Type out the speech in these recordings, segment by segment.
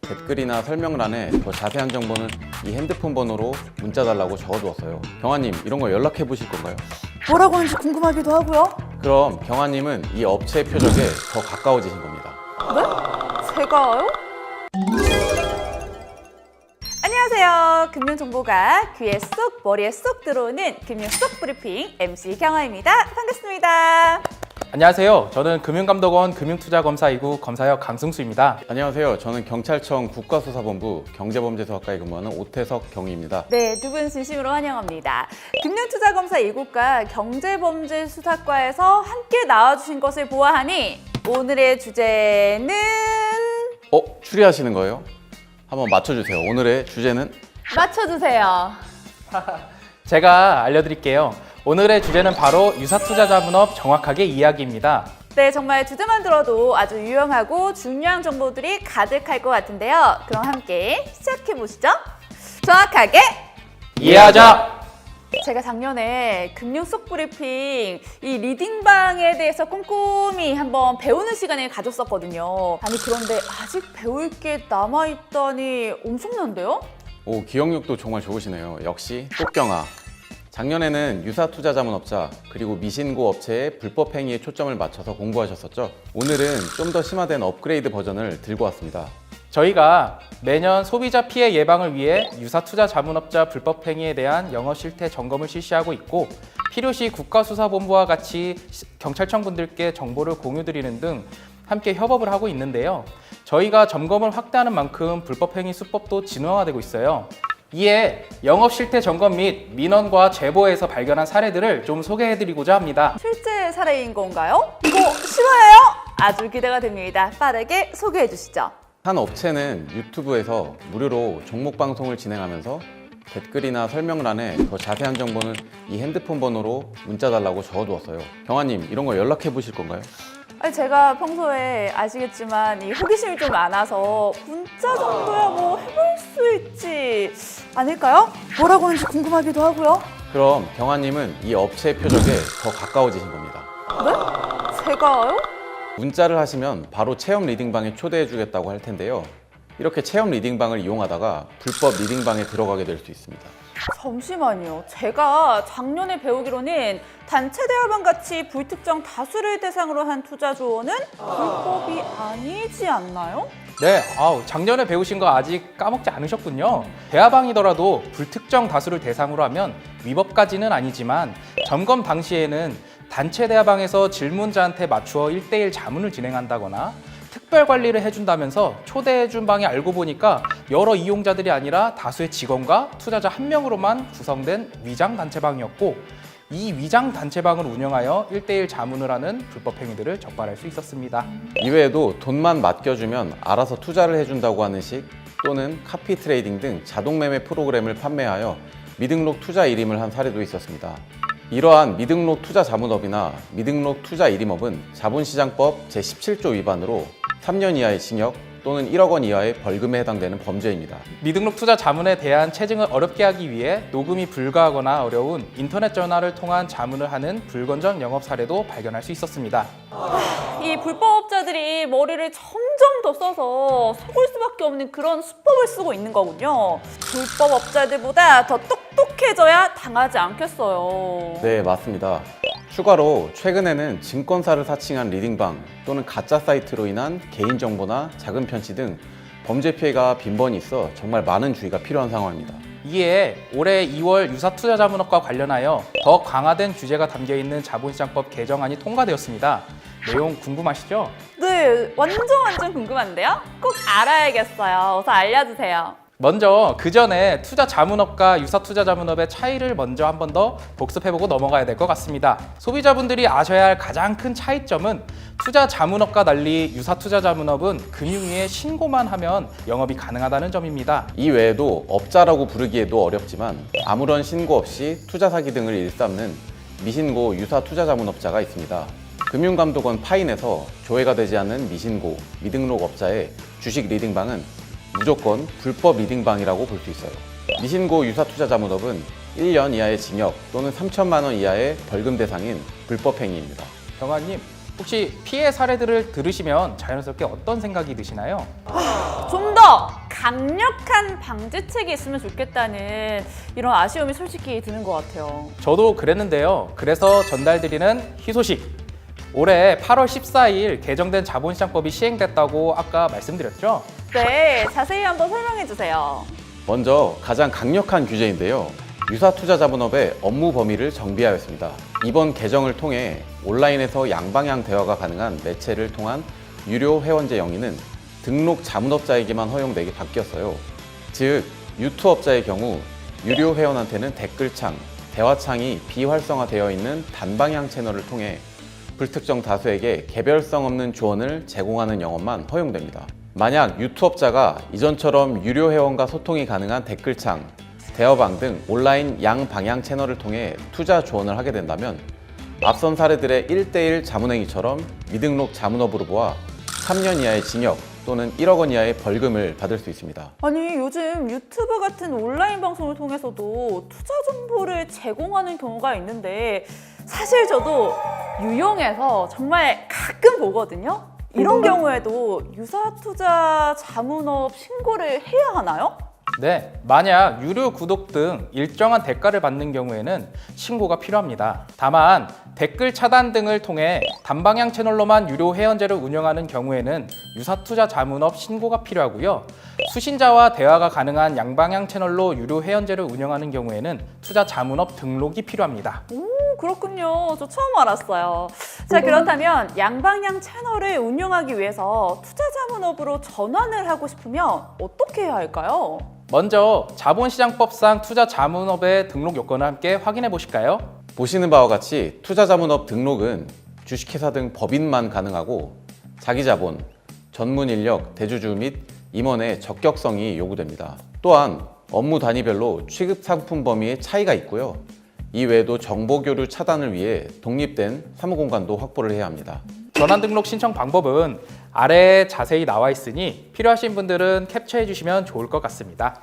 댓글이나 설명란에 더 자세한 정보는 이 핸드폰 번호로 문자 달라고 적어두었어요. 경아님, 이런 거 연락해 보실 건가요? 뭐라고 하는지 궁금하기도 하고요. 그럼 경아님은 이 업체의 표적에 더 가까워지신 겁니다. 네? 제가요? 안녕하세요. 금융정보가 귀에 쏙 머리에 쏙 들어오는 금융 쏙 브리핑 MC 경아입니다. 반갑습니다. 안녕하세요. 저는 금융감독원 금융투자검사2구 검사역 강승수입니다. 안녕하세요. 저는 경찰청 국가수사본부 경제범죄수사과에 근무하는 오태석 경위입니다. 네, 두 분 진심으로 환영합니다. 금융투자검사 2국과 경제범죄수사과에서 함께 나와주신 것을 보아하니 오늘의 주제는 추리하시는 거예요? 한번 맞춰주세요. 오늘의 주제는? 맞춰주세요. 제가 알려드릴게요. 오늘의 주제는 바로 유사투자자문업 정확하게 이야기입니다. 네, 정말 주제만 들어도 아주 유용하고 중요한 정보들이 가득할 것 같은데요. 그럼 함께 시작해보시죠. 정확하게 이해하자! 제가 작년에 금융 속 브리핑 이 리딩방에 대해서 꼼꼼히 한번 배우는 시간을 가졌었거든요. 아니 그런데 아직 배울 게 남아있다니 엄청난데요? 오, 기억력도 정말 좋으시네요. 역시 똑경아. 작년에는 유사투자자문업자 그리고 미신고 업체의 불법 행위에 초점을 맞춰서 공부하셨었죠. 오늘은 좀 더 심화된 업그레이드 버전을 들고 왔습니다. 저희가 매년 소비자 피해 예방을 위해 유사투자자문업자 불법 행위에 대한 영업 실태 점검을 실시하고 있고 필요시 국가수사본부와 같이 경찰청 분들께 정보를 공유드리는 등 함께 협업을 하고 있는데요. 저희가 점검을 확대하는 만큼 불법 행위 수법도 진화되고 있어요. 이에 영업 실태 점검 및 민원과 제보에서 발견한 사례들을 좀 소개해드리고자 합니다. 실제 사례인 건가요? 이거 실화예요? 아주 기대가 됩니다. 빠르게 소개해 주시죠. 한 업체는 유튜브에서 무료로 종목 방송을 진행하면서 댓글이나 설명란에 더 자세한 정보는 이 핸드폰 번호로 문자 달라고 적어두었어요. 경아님, 이런 거 연락해 보실 건가요? 아니, 제가 평소에 아시겠지만 이 호기심이 좀 많아서 문자 정도야 뭐 해볼 수 있지 않을까요? 뭐라고 하는지 궁금하기도 하고요. 그럼 경아님은 이 업체의 표적에 더 가까워지신 겁니다. 네? 제가요? 문자를 하시면 바로 체험 리딩방에 초대해 주겠다고 할 텐데요. 이렇게 체험 리딩방을 이용하다가 불법 리딩방에 들어가게 될 수 있습니다. 잠시만요. 제가 작년에 배우기로는 단체 대화방 같이 불특정 다수를 대상으로 한 투자 조언은 불법이 아니지 않나요? 네, 작년에 배우신 거 아직 까먹지 않으셨군요. 대화방이더라도 불특정 다수를 대상으로 하면 위법까지는 아니지만 점검 당시에는 단체 대화방에서 질문자한테 맞추어 1대1 자문을 진행한다거나 특별 관리를 해준다면서 초대해준 방이 알고 보니까 여러 이용자들이 아니라 다수의 직원과 투자자 한 명으로만 구성된 위장 단체방이었고 이 위장 단체방을 운영하여 1대1 자문을 하는 불법 행위들을 적발할 수 있었습니다. 이외에도 돈만 맡겨주면 알아서 투자를 해준다고 하는 식 또는 카피 트레이딩 등 자동 매매 프로그램을 판매하여 미등록 투자 일임을 한 사례도 있었습니다. 이러한 미등록 투자 자문업이나 미등록 투자 일임업은 자본시장법 제17조 위반으로 3년 이하의 징역 또는 1억 원 이하의 벌금에 해당되는 범죄입니다. 미등록 투자 자문에 대한 체증을 어렵게 하기 위해 녹음이 불가하거나 어려운 인터넷 전화를 통한 자문을 하는 불건전 영업 사례도 발견할 수 있었습니다. 이 불법업자들이 머리를 점점 더 써서 속을 수밖에 없는 그런 수법을 쓰고 있는 거군요. 불법업자들보다 더 똑똑해져야 당하지 않겠어요. 네, 맞습니다. 추가로 최근에는 증권사를 사칭한 리딩방 또는 가짜 사이트로 인한 개인정보나 자금 편취 등 범죄 피해가 빈번히 있어 정말 많은 주의가 필요한 상황입니다. 이에 올해 2월 유사투자자문업과 관련하여 더 강화된 규제가 담겨있는 자본시장법 개정안이 통과되었습니다. 내용 궁금하시죠? 네, 완전 궁금한데요? 꼭 알아야겠어요. 어서 알려주세요. 먼저 그 전에 투자자문업과 유사투자자문업의 차이를 먼저 한 번 더 복습해보고 넘어가야 될 것 같습니다. 소비자분들이 아셔야 할 가장 큰 차이점은 투자자문업과 달리 유사투자자문업은 금융위에 신고만 하면 영업이 가능하다는 점입니다. 이 외에도 업자라고 부르기에도 어렵지만 아무런 신고 없이 투자 사기 등을 일삼는 미신고 유사투자자문업자가 있습니다. 금융감독원 파인에서 조회가 되지 않는 미신고, 미등록 업자의 주식 리딩방은 무조건 불법 리딩방이라고 볼 수 있어요. 미신고 유사투자자문업은 1년 이하의 징역 또는 3천만 원 이하의 벌금 대상인 불법 행위입니다. 경아님, 혹시 피해 사례들을 들으시면 자연스럽게 어떤 생각이 드시나요? 좀 더 강력한 방지책이 있으면 좋겠다는 이런 아쉬움이 솔직히 드는 것 같아요. 저도 그랬는데요. 그래서 전달드리는 희소식. 올해 8월 14일 개정된 자본시장법이 시행됐다고 아까 말씀드렸죠? 네, 자세히 한번 설명해 주세요. 먼저 가장 강력한 규제인데요. 유사투자자문업의 업무 범위를 정비하였습니다. 이번 개정을 통해 온라인에서 양방향 대화가 가능한 매체를 통한 유료 회원제 영위는 등록 자문업자에게만 허용되게 바뀌었어요. 즉, 유투업자의 경우 유료 회원한테는 댓글창, 대화창이 비활성화되어 있는 단방향 채널을 통해 불특정 다수에게 개별성 없는 조언을 제공하는 영업만 허용됩니다. 만약 유투업자가 이전처럼 유료 회원과 소통이 가능한 댓글창, 대화방 등 온라인 양방향 채널을 통해 투자 조언을 하게 된다면 앞선 사례들의 1대1 자문행위처럼 미등록 자문업으로 보아 3년 이하의 징역 또는 1억 원 이하의 벌금을 받을 수 있습니다. 아니, 요즘 유튜브 같은 온라인 방송을 통해서도 투자 정보를 제공하는 경우가 있는데 사실 저도 유용해서 정말 가끔 보거든요. 이런 경우에도 유사투자 자문업 신고를 해야 하나요? 네, 만약 유료 구독 등 일정한 대가를 받는 경우에는 신고가 필요합니다. 다만 댓글 차단 등을 통해 단방향 채널로만 유료 회원제를 운영하는 경우에는 유사투자 자문업 신고가 필요하고요. 수신자와 대화가 가능한 양방향 채널로 유료 회원제를 운영하는 경우에는 투자 자문업 등록이 필요합니다. 그렇군요. 저 처음 알았어요. 자, 그렇다면 양방향 채널을 운영하기 위해서 투자 자문업으로 전환을 하고 싶으면 어떻게 해야 할까요? 먼저 자본시장법상 투자 자문업의 등록 요건을 함께 확인해 보실까요? 보시는 바와 같이 투자자문업 등록은 주식회사 등 법인만 가능하고 자기자본, 전문 인력, 대주주 및 임원의 적격성이 요구됩니다. 또한 업무 단위별로 취급 상품 범위의 차이가 있고요. 이 외에도 정보 교류 차단을 위해 독립된 사무공간도 확보를 해야 합니다. 전환 등록 신청 방법은 아래에 자세히 나와 있으니 필요하신 분들은 캡처해 주시면 좋을 것 같습니다.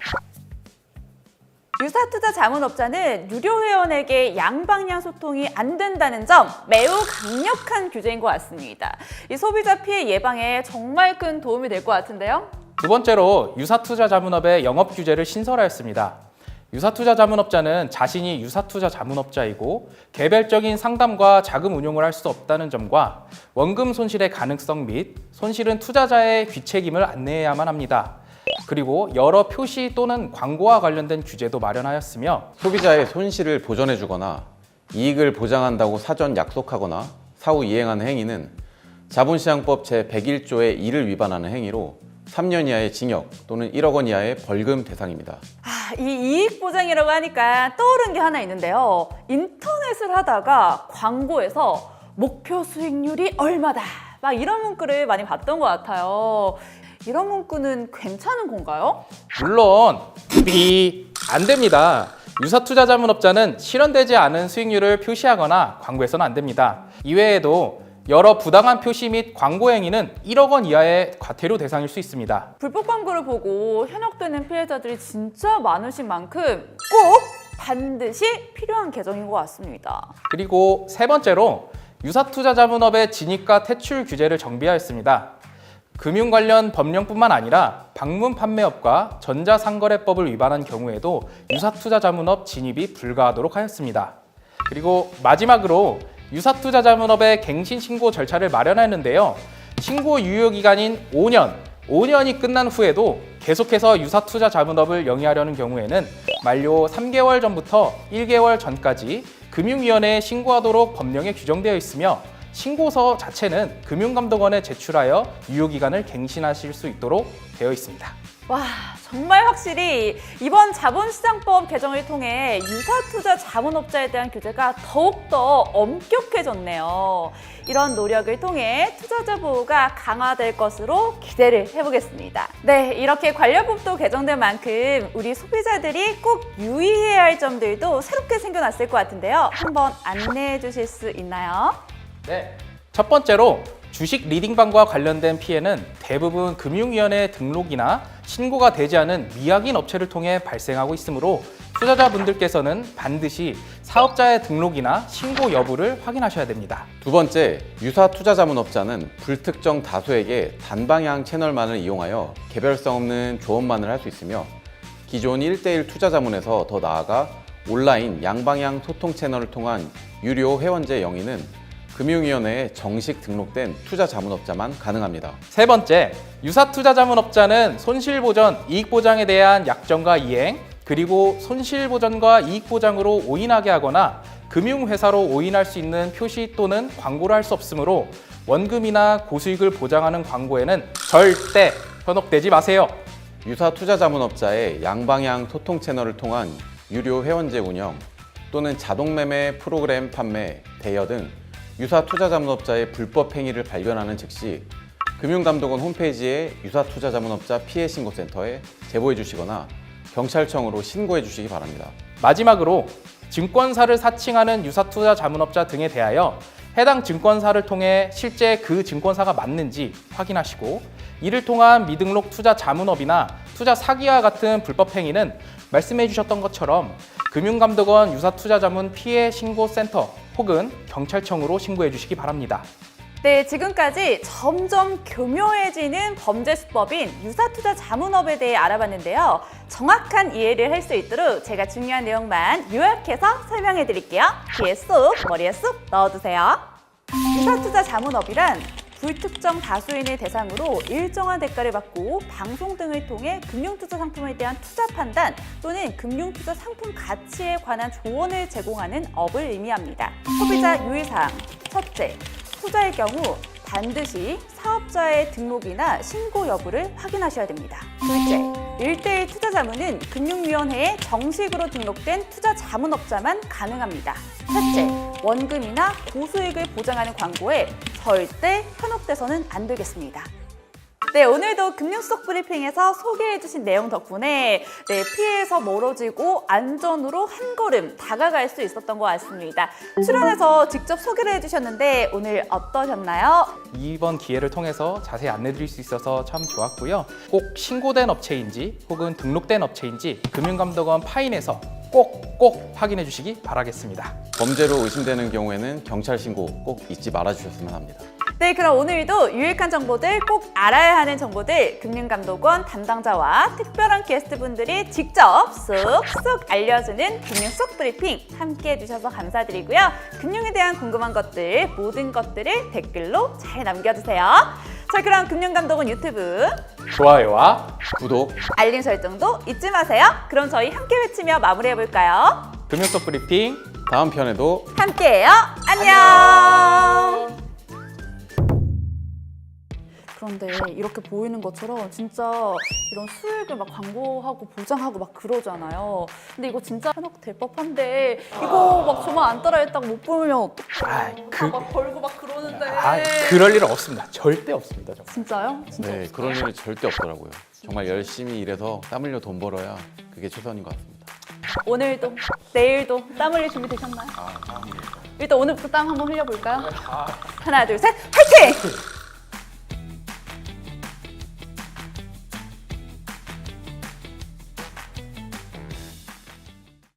유사투자 자문업자는 유료 회원에게 양방향 소통이 안 된다는 점 매우 강력한 규제인 것 같습니다. 이 소비자 피해 예방에 정말 큰 도움이 될 것 같은데요. 두 번째로 유사투자 자문업의 영업 규제를 신설하였습니다. 유사투자 자문업자는 자신이 유사투자 자문업자이고 개별적인 상담과 자금 운용을 할 수 없다는 점과 원금 손실의 가능성 및 손실은 투자자의 귀책임을 안내해야만 합니다. 그리고 여러 표시 또는 광고와 관련된 규제도 마련하였으며 소비자의 손실을 보전해주거나 이익을 보장한다고 사전 약속하거나 사후 이행하는 행위는 자본시장법 제101조의 2를 위반하는 행위로 3년 이하의 징역 또는 1억 원 이하의 벌금 대상입니다. 이 이익 보장이라고 하니까 떠오른 게 하나 있는데요. 인터넷을 하다가 광고에서 목표 수익률이 얼마다 막 이런 문구를 많이 봤던 것 같아요. 이런 문구는 괜찮은 건가요? 물론 안 됩니다. 유사투자 자문업자는 실현되지 않은 수익률을 표시하거나 광고해서는 안 됩니다. 이외에도 여러 부당한 표시 및 광고 행위는 1억 원 이하의 과태료 대상일 수 있습니다. 불법 광고를 보고 현혹되는 피해자들이 진짜 많으신 만큼 꼭 반드시 필요한 개정인 것 같습니다. 그리고 세 번째로 유사투자 자문업의 진입과 퇴출 규제를 정비하였습니다. 금융 관련 법령뿐만 아니라 방문 판매업과 전자상거래법을 위반한 경우에도 유사투자 자문업 진입이 불가하도록 하였습니다. 그리고 마지막으로 유사투자 자문업의 갱신 신고 절차를 마련했는데요. 신고 유효기간인 5년이 끝난 후에도 계속해서 유사투자 자문업을 영위하려는 경우에는 만료 3개월 전부터 1개월 전까지 금융위원회에 신고하도록 법령에 규정되어 있으며 신고서 자체는 금융감독원에 제출하여 유효기간을 갱신하실 수 있도록 되어 있습니다. 와, 정말 확실히 이번 자본시장법 개정을 통해 유사투자 자문업자에 대한 규제가 더욱더 엄격해졌네요. 이런 노력을 통해 투자자 보호가 강화될 것으로 기대를 해보겠습니다. 네, 이렇게 관련법도 개정된 만큼 우리 소비자들이 꼭 유의해야 할 점들도 새롭게 생겨났을 것 같은데요. 한번 안내해 주실 수 있나요? 네. 첫 번째로 주식 리딩방과 관련된 피해는 대부분 금융위원회 등록이나 신고가 되지 않은 미확인 업체를 통해 발생하고 있으므로 투자자분들께서는 반드시 사업자의 등록이나 신고 여부를 확인하셔야 됩니다. 두 번째, 유사 투자자문업자는 불특정 다수에게 단방향 채널만을 이용하여 개별성 없는 조언만을 할 수 있으며 기존 1대1 투자자문에서 더 나아가 온라인 양방향 소통 채널을 통한 유료 회원제 영위는 금융위원회에 정식 등록된 투자자문업자만 가능합니다. 세 번째, 유사 투자자문업자는 손실보전, 이익보장에 대한 약정과 이행, 그리고 손실보전과 이익보장으로 오인하게 하거나 금융회사로 오인할 수 있는 표시 또는 광고를 할 수 없으므로 원금이나 고수익을 보장하는 광고에는 절대 현혹되지 마세요. 유사 투자자문업자의 양방향 소통 채널을 통한 유료 회원제 운영 또는 자동매매 프로그램 판매, 대여 등 유사 투자자문업자의 불법 행위를 발견하는 즉시 금융감독원 홈페이지에 유사 투자자문업자 피해신고센터에 제보해 주시거나 경찰청으로 신고해 주시기 바랍니다. 마지막으로 증권사를 사칭하는 유사 투자자문업자 등에 대하여 해당 증권사를 통해 실제 그 증권사가 맞는지 확인하시고 이를 통한 미등록 투자 자문업이나 투자 사기와 같은 불법 행위는 말씀해 주셨던 것처럼 금융감독원 유사투자자문 피해신고센터 혹은 경찰청으로 신고해 주시기 바랍니다. 네, 지금까지 점점 교묘해지는 범죄 수법인 유사투자 자문업에 대해 알아봤는데요. 정확한 이해를 할 수 있도록 제가 중요한 내용만 요약해서 설명해 드릴게요. 귀에 쏙, 머리에 쏙 넣어두세요. 유사투자 자문업이란 불특정 다수인을 대상으로 일정한 대가를 받고 방송 등을 통해 금융투자 상품에 대한 투자 판단 또는 금융투자 상품 가치에 관한 조언을 제공하는 업을 의미합니다. 소비자 유의사항 첫째, 투자의 경우 반드시 사업자의 등록이나 신고 여부를 확인하셔야 됩니다. 둘째, 1대1 투자자문은 금융위원회에 정식으로 등록된 투자자문업자만 가능합니다. 셋째, 원금이나 고수익을 보장하는 광고에 절대 현혹돼서는 안 되겠습니다. 네, 오늘도 금융 속 브리핑에서 소개해주신 내용 덕분에 피해에서 멀어지고 안전으로 한 걸음 다가갈 수 있었던 것 같습니다. 출연해서 직접 소개를 해주셨는데 오늘 어떠셨나요? 이번 기회를 통해서 자세히 안내드릴 수 있어서 참 좋았고요. 꼭 신고된 업체인지 혹은 등록된 업체인지 금융감독원 파인에서 꼭 확인해 주시기 바라겠습니다. 범죄로 의심되는 경우에는 경찰 신고 꼭 잊지 말아 주셨으면 합니다. 네, 그럼 오늘도 유익한 정보들, 꼭 알아야 하는 정보들 금융감독원 담당자와 특별한 게스트분들이 직접 쏙쏙 알려주는 금융 속 브리핑 함께해 주셔서 감사드리고요. 금융에 대한 궁금한 것들, 모든 것들을 댓글로 잘 남겨주세요. 자, 그럼 금융감독원 유튜브 좋아요와 구독, 알림 설정도 잊지 마세요. 그럼 저희 함께 외치며 마무리해볼까요? 금융 속 브리핑 다음 편에도 함께해요. 안녕. 그런데 이렇게 보이는 것처럼 진짜 이런 수익을 막 광고하고 보장하고 막 그러잖아요. 근데 이거 진짜 현혹될 법한데 이거 막 저만 안 따라했다고 못 보면 어떡해. 막 벌고 막 그러는데. 그럴 일은 없습니다. 절대 없습니다. 정말. 진짜요? 진짜 네, 그런 일이 절대 없더라고요. 정말 열심히 일해서 땀 흘려 돈 벌어야 그게 최선인 것 같습니다. 오늘도 내일도 땀 흘릴 준비 되셨나요? 일단 오늘부터 땀 한번 흘려볼까요? 하나 둘 셋, 화이팅!